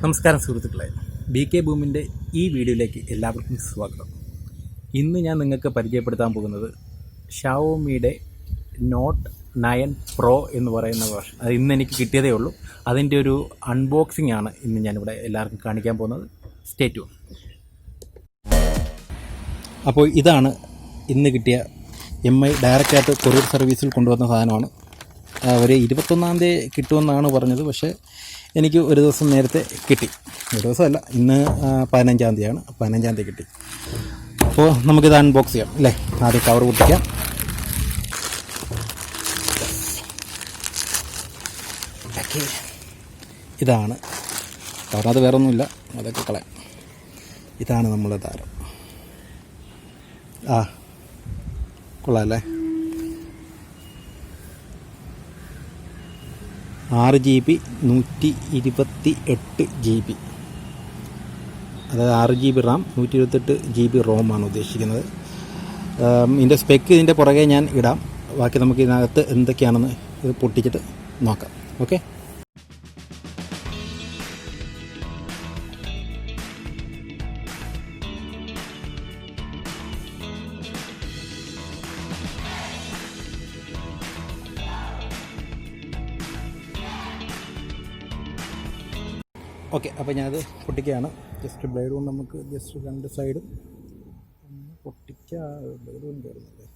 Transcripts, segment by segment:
നമസ്കാരം സുഹൃത്തുക്കളെ, BkBhooomന്റെ ഈ വീഡിയോയിലേക്ക് എല്ലാവർക്കും സ്വാഗതം. ഇന്ന് ഞാൻ നിങ്ങൾക്ക് പരിചയപ്പെടുത്താൻ പോകുന്നത് ഷാവോമിയുടെ നോട്ട് 9 പ്രോ എന്ന് പറയുന്ന വേർഷൻ. അത് ഇന്ന് എനിക്ക് കിട്ടിയതേ ഉള്ളൂ. അതിൻ്റെ ഒരു അൺബോക്സിംഗ് ആണ് ഇന്ന് ഞാനിവിടെ എല്ലാവർക്കും കാണിക്കാൻ പോകുന്നത്. Stay tune. അപ്പോൾ ഇതാണ് ഇന്ന് കിട്ടിയ MI ഡയറക്റ്റായിട്ട് കൊറിയർ സർവീസിൽ കൊണ്ടുവന്ന സാധനമാണ്. അവർ 21-ാം തീയതി കിട്ടുമെന്നാണ് പറഞ്ഞത്, പക്ഷേ എനിക്ക് ഒരു ദിവസം നേരത്തെ കിട്ടി. ഒരു ദിവസമല്ല, ഇന്ന് 15-ാം തീയതിയാണ്. 15-ാം തീയതി കിട്ടി. അപ്പോൾ നമുക്കിത് അൺബോക്സ് ചെയ്യാം അല്ലേ. ആദ്യം കവർ പൊട്ടിക്കാം. ഓക്കെ, ഇതാണ് കാരണം അത് വേറെ ഒന്നുമില്ല, അതൊക്കെ കളയാം. ഇതാണ് നമ്മുടെ താരം. കൊള്ളാം അല്ലേ. 6GB 128GB, അതായത് 6GB റാം 128GB റോമാണ് ഉദ്ദേശിക്കുന്നത്. ഇതിൻ്റെ സ്പെക്ക് ഇതിൻ്റെ പുറകെ ഞാൻ ഇടാം. ബാക്കി നമുക്ക് ഇതിനകത്ത് എന്തൊക്കെയാണെന്ന് ഇത് പൊട്ടിച്ചിട്ട് നോക്കാം. Okay, okay. അപ്പോൾ ഞാനത് പൊട്ടിക്കുകയാണ്. ജസ്റ്റ് ബ്ലേഡ് കൊണ്ട് നമുക്ക് ജസ്റ്റ് രണ്ട് സൈഡും പൊട്ടിക്കാം. ബ്ലേഡ് കൊണ്ട് കയറുന്നില്ലേ.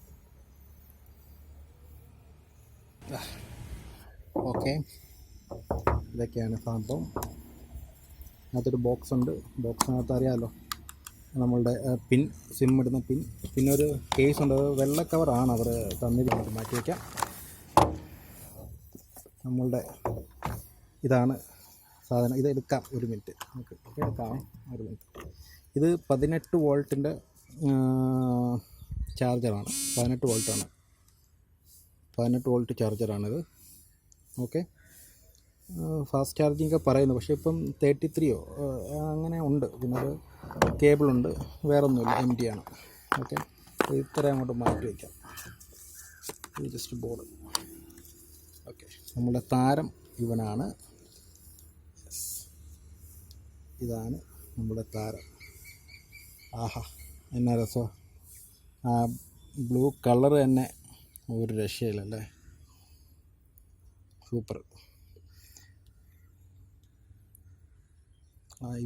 ഓക്കെ, ഇതൊക്കെയാണ് സംഭവം. അതിനകത്തൊരു ബോക്സ് ഉണ്ട്. ബോക്സിനകത്ത് അറിയാമല്ലോ നമ്മളുടെ പിൻ, സിം ഇടുന്ന പിൻ, പിന്നെ ഒരു കേസ് ഉണ്ട്. അത് വെള്ള കവറാണ് അവർ തന്നിരിക്കുന്നത്. മാറ്റി വയ്ക്കാം. നമ്മളുടെ ഇതാണ് സാധനം. ഇത് എടുക്കാം. ഒരു മിനിറ്റ് നമുക്ക് എടുക്കാം. ഒരു മിനിറ്റ്. ഇത് 18 വോൾട്ടിൻ്റെ ചാർജറാണ്. 18 വോൾട്ടാണ്. 18 വോൾട്ട് ചാർജറാണിത്. ഓക്കെ, ഫാസ്റ്റ് ചാർജിങ് ഒക്കെ പറയുന്നു, പക്ഷേ ഇപ്പം 33 അങ്ങനെ ഉണ്ട്. പിന്നെ ഒരു കേബിളുണ്ട്, വേറൊന്നുമില്ല, MT ആണ്. ഓക്കെ, ഇത്ര അങ്ങോട്ട് മാറ്റി വയ്ക്കാം. ഇത് ജസ്റ്റ് ബോർഡ്. ഓക്കെ, നമ്മുടെ താരം ഇവനാണ്. ഇതാണ് നമ്മുടെ താരം. ആഹാ, എന്നാ രസമാണ്. ആ ബ്ലൂ കളർ തന്നെ ഒരു രക്ഷയില്ലല്ലേ. സൂപ്പർ.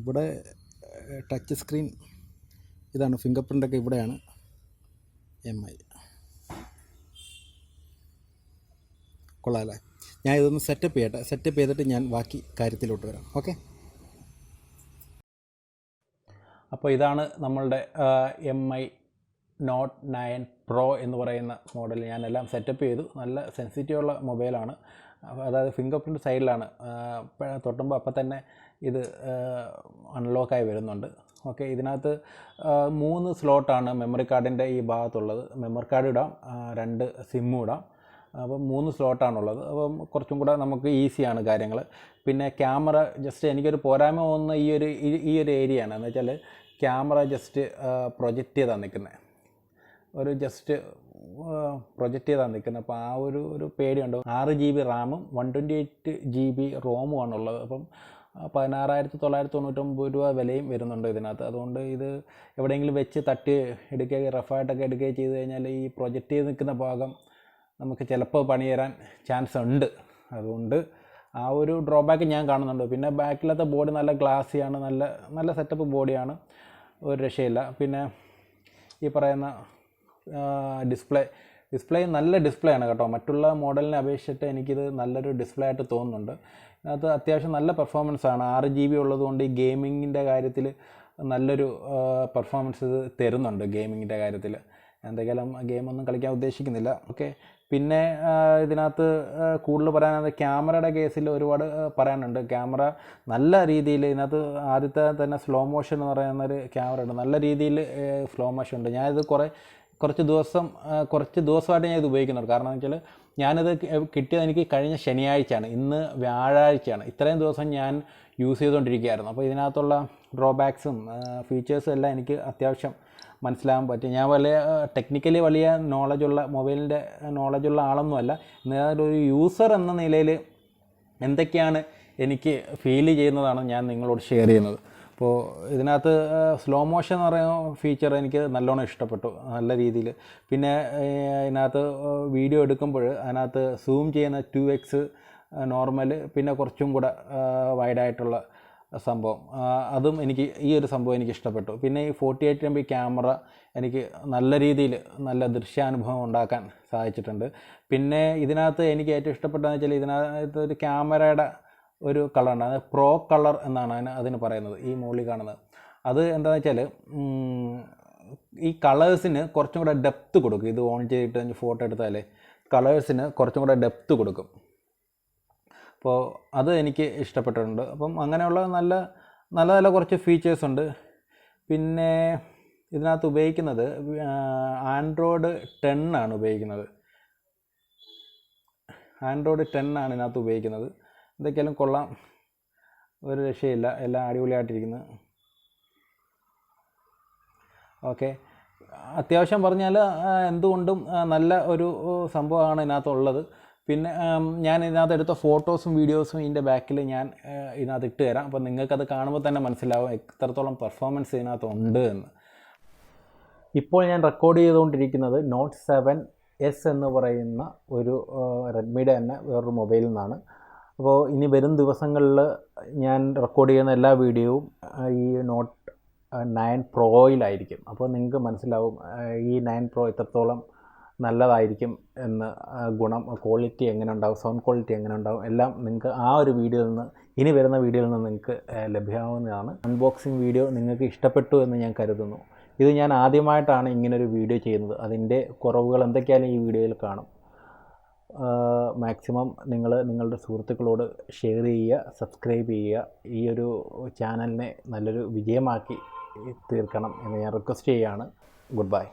ഇവിടെ ടച്ച് സ്ക്രീൻ ഇതാണ്. ഫിംഗർ പ്രിൻ്റൊക്കെ ഇവിടെയാണ്. MI കൊള്ളാമല്ലേ. ഞാൻ ഇതൊന്ന് സെറ്റപ്പ് ചെയ്യട്ടെ. സെറ്റപ്പ് ചെയ്തിട്ട് ഞാൻ ബാക്കി കാര്യത്തിലോട്ട് വരാം. ഓക്കെ, അപ്പോൾ ഇതാണ് നമ്മളുടെ MI നോട്ട് 9 പ്രോ എന്ന് പറയുന്ന മോഡൽ. ഞാനെല്ലാം സെറ്റപ്പ് ചെയ്തു. നല്ല സെൻസിറ്റീവുള്ള മൊബൈലാണ്. അതായത് ഫിംഗർ പ്രിൻറ്റ് സൈഡിലാണ്. തൊട്ടുമ്പോൾ അപ്പം തന്നെ ഇത് അൺലോക്കായി വരുന്നുണ്ട്. ഓക്കെ, ഇതിനകത്ത് 3 സ്ലോട്ടാണ് മെമ്മറി കാർഡിൻ്റെ ഈ ഭാഗത്തുള്ളത്. മെമ്മറി കാർഡ് ഇടാം, 2 സിമ്മും ഇടാം. അപ്പം 3 സ്ലോട്ടാണുള്ളത്. അപ്പം കുറച്ചും കൂടെ നമുക്ക് ഈസിയാണ് കാര്യങ്ങൾ. പിന്നെ ക്യാമറ ജസ്റ്റ് എനിക്കൊരു പോരായ്മ തോന്നുന്ന ഈ ഒരു ഏരിയയാണ്. എന്ന് വെച്ചാൽ ക്യാമറ ജസ്റ്റ് പ്രൊജക്റ്റ് ചെയ്താണ് നിൽക്കുന്നത്. ഒരു ജസ്റ്റ് പ്രൊജക്റ്റ് ചെയ്താണ് നിൽക്കുന്നത്. അപ്പോൾ ആ ഒരു പേടിയുണ്ട്. 6GB റാമും 128GB റോമുമാണുള്ളത്. അപ്പം 16,999 രൂപ വിലയും വരുന്നുണ്ട് ഇതിനകത്ത്. അതുകൊണ്ട് ഇത് എവിടെയെങ്കിലും വെച്ച് തട്ടി എടുക്കുകയോ റഫായിട്ടൊക്കെ എടുക്കുകയോ ചെയ്ത് കഴിഞ്ഞാൽ ഈ പ്രൊജക്റ്റ് ചെയ്ത് നിൽക്കുന്ന ഭാഗം നമുക്ക് ചിലപ്പോൾ പണി തരാൻ ചാൻസ് ഉണ്ട്. അതുകൊണ്ട് ആ ഒരു ഡ്രോബാക്ക് ഞാൻ കാണുന്നുണ്ട്. പിന്നെ ബാക്കിലത്തെ ബോഡി നല്ല ഗ്ലാസിയാണ്, നല്ല സെറ്റപ്പ് ബോഡിയാണ്, ഒരു രക്ഷയില്ല. പിന്നെ ഈ പറയുന്ന ഡിസ്പ്ലേ നല്ല ഡിസ്പ്ലേ ആണ് കേട്ടോ. മറ്റുള്ള മോഡലിനെ അപേക്ഷിച്ചിട്ട് എനിക്കിത് നല്ലൊരു ഡിസ്പ്ലേ ആയിട്ട് തോന്നുന്നുണ്ട്. അതിനകത്ത് അത്യാവശ്യം നല്ല പെർഫോമൻസ് ആണ്. 6GB ഉള്ളതുകൊണ്ട് ഈ ഗെയിമിങ്ങിൻ്റെ കാര്യത്തിൽ നല്ലൊരു പെർഫോമൻസ് ഇത് തരുന്നുണ്ട്. ഗെയിമിങ്ങിൻ്റെ കാര്യത്തിൽ എന്തെങ്കിലും ഗെയിമൊന്നും കളിക്കാൻ ഉദ്ദേശിക്കുന്നില്ല. ഓക്കെ, പിന്നെ ഇതിനകത്ത് കൂടുതൽ പറയാനത് ക്യാമറയുടെ കേസിൽ ഒരുപാട് പറയാനുണ്ട്. ക്യാമറ നല്ല രീതിയിൽ ഇതിനകത്ത് ആദ്യത്തെ തന്നെ സ്ലോ മോഷൻ എന്ന് പറയുന്നൊരു ക്യാമറ ഉണ്ട്. നല്ല രീതിയിൽ സ്ലോ മോഷൻ ഉണ്ട്. ഞാനിത് കുറച്ച് ദിവസമായിട്ട് ഞാൻ ഇത് ഉപയോഗിക്കുന്നുണ്ട്. കാരണം എന്ന് വെച്ചാൽ ഞാനിത് കിട്ടിയത് എനിക്ക് കഴിഞ്ഞ ശനിയാഴ്ചയാണ്. ഇന്ന് വ്യാഴാഴ്ചയാണ്. ഇത്രയും ദിവസം ഞാൻ യൂസ് ചെയ്തുകൊണ്ടിരിക്കുകയായിരുന്നു. അപ്പോൾ ഇതിനകത്തുള്ള ഡ്രോബാക്സും ഫീച്ചേഴ്സും എല്ലാം എനിക്ക് അത്യാവശ്യം മനസ്സിലാകാൻ പറ്റും. ഞാൻ ടെക്നിക്കലി വലിയ മൊബൈലിൻ്റെ നോളജുള്ള ആളൊന്നുമല്ല. എന്നാലും ഒരു യൂസർ എന്ന നിലയിൽ എന്തൊക്കെയാണ് എനിക്ക് ഫീൽ ചെയ്യുന്നതാണ് ഞാൻ നിങ്ങളോട് ഷെയർ ചെയ്യുന്നത്. അപ്പോൾ ഇതിനകത്ത് സ്ലോ മോഷൻ എന്ന് പറയുന്ന ഫീച്ചർ എനിക്ക് നല്ലോണം ഇഷ്ടപ്പെട്ടു, നല്ല രീതിയിൽ. പിന്നെ ഇതിനകത്ത് വീഡിയോ എടുക്കുമ്പോൾ അതിനകത്ത് സൂം ചെയ്യുന്ന 2x നോർമൽ, പിന്നെ കുറച്ചും കൂടെ വൈഡായിട്ടുള്ള സംഭവം, അതും എനിക്ക് ഈ ഒരു സംഭവം എനിക്ക് ഇഷ്ടപ്പെട്ടു. പിന്നെ ഈ 48 MB ക്യാമറ എനിക്ക് നല്ല രീതിയിൽ നല്ല ദൃശ്യാനുഭവം ഉണ്ടാക്കാൻ സാധിച്ചിട്ടുണ്ട്. പിന്നെ ഇതിനകത്ത് എനിക്ക് ഏറ്റവും ഇഷ്ടപ്പെട്ടതെന്ന് വെച്ചാൽ ഇതിനകത്ത് ഒരു ക്യാമറയുടെ ഒരു കളറുണ്ട്, അത് പ്രോ കളർ എന്നാണ് അതിന് പറയുന്നത്, ഈ മുകളിൽ കാണുന്നത്. അത് എന്താണെന്ന് വെച്ചാൽ ഈ കളേഴ്സിന് കുറച്ചും കൂടെ ഡെപ്ത്ത് കൊടുക്കും. ഇത് ഓൺ ചെയ്തിട്ട് ഫോട്ടോ എടുത്താൽ കളേഴ്സിന് കുറച്ചും കൂടെ ഡെപ്ത്ത് കൊടുക്കും. അപ്പോൾ അത് എനിക്ക് ഇഷ്ടപ്പെട്ടിട്ടുണ്ട്. അപ്പം അങ്ങനെയുള്ള നല്ല നല്ല നല്ല കുറച്ച് ഫീച്ചേഴ്സ് ഉണ്ട്. പിന്നെ ഇതിനകത്ത് ഉപയോഗിക്കുന്നത് ആൻഡ്രോയിഡ് 10 ആണ് ഉപയോഗിക്കുന്നത്. ആൻഡ്രോയിഡ് 10 ആണ് ഇതിനകത്ത് ഉപയോഗിക്കുന്നത്. എന്തൊക്കെയാലും കൊള്ളാം, ഒരു രക്ഷയില്ല, എല്ലാം അടിപൊളിയായിട്ടിരിക്കുന്നത്. ഓക്കെ, അത്യാവശ്യം പറഞ്ഞാൽ എന്തുകൊണ്ടും നല്ല ഒരു സംഭവമാണ് ഇതിനകത്തുള്ളത്. പിന്നെ ഞാൻ ഇതിനകത്ത് എടുത്ത ഫോട്ടോസും വീഡിയോസും ഇതിൻ്റെ ബാക്കിൽ ഞാൻ ഇതിനകത്ത് ഇട്ട് തരാം. അപ്പോൾ നിങ്ങൾക്കത് കാണുമ്പോൾ തന്നെ മനസ്സിലാവും എത്രത്തോളം പെർഫോമൻസ് ഇതിനകത്ത് ഉണ്ട് എന്ന്. ഇപ്പോൾ ഞാൻ റെക്കോർഡ് ചെയ്തുകൊണ്ടിരിക്കുന്നത് നോട്ട് 7S എന്ന് പറയുന്ന ഒരു റെഡ്മിയുടെ തന്നെ വേറൊരു മൊബൈലിൽ നിന്നാണ്. അപ്പോൾ ഇനി വരും ദിവസങ്ങളിൽ ഞാൻ റെക്കോർഡ് ചെയ്യുന്ന എല്ലാ വീഡിയോയും ഈ നോട്ട് 9 പ്രോയിലായിരിക്കും. അപ്പോൾ നിങ്ങൾക്ക് മനസ്സിലാവും ഈ 9 പ്രോ എത്രത്തോളം നല്ലതായിരിക്കും എന്ന്, ഗുണം, ക്വാളിറ്റി എങ്ങനെ ഉണ്ടാവും, സൗണ്ട് ക്വാളിറ്റി എങ്ങനെ ഉണ്ടാവും, എല്ലാം നിങ്ങൾക്ക് ആ ഒരു വീഡിയോയിൽ നിന്ന്, ഇനി വരുന്ന വീഡിയോയിൽ നിന്ന് നിങ്ങൾക്ക് ലഭ്യമാവുന്നതാണ്. അൺബോക്സിങ് വീഡിയോ നിങ്ങൾക്ക് ഇഷ്ടപ്പെട്ടു എന്ന് ഞാൻ കരുതുന്നു. ഇത് ഞാൻ ആദ്യമായിട്ടാണ് ഇങ്ങനൊരു വീഡിയോ ചെയ്യുന്നത്. അതിൻ്റെ കുറവുകൾ എന്തൊക്കെയായാലും ഈ വീഡിയോയിൽ കാണും. മാക്സിമം നിങ്ങൾ നിങ്ങളുടെ സുഹൃത്തുക്കളോട് ഷെയർ ചെയ്യുക, സബ്സ്ക്രൈബ് ചെയ്യുക. ഈ ഒരു ചാനലിനെ നല്ലൊരു വിജയമാക്കി തീർക്കണം എന്ന് ഞാൻ റിക്വസ്റ്റ് ചെയ്യുകയാണ്. Good bye.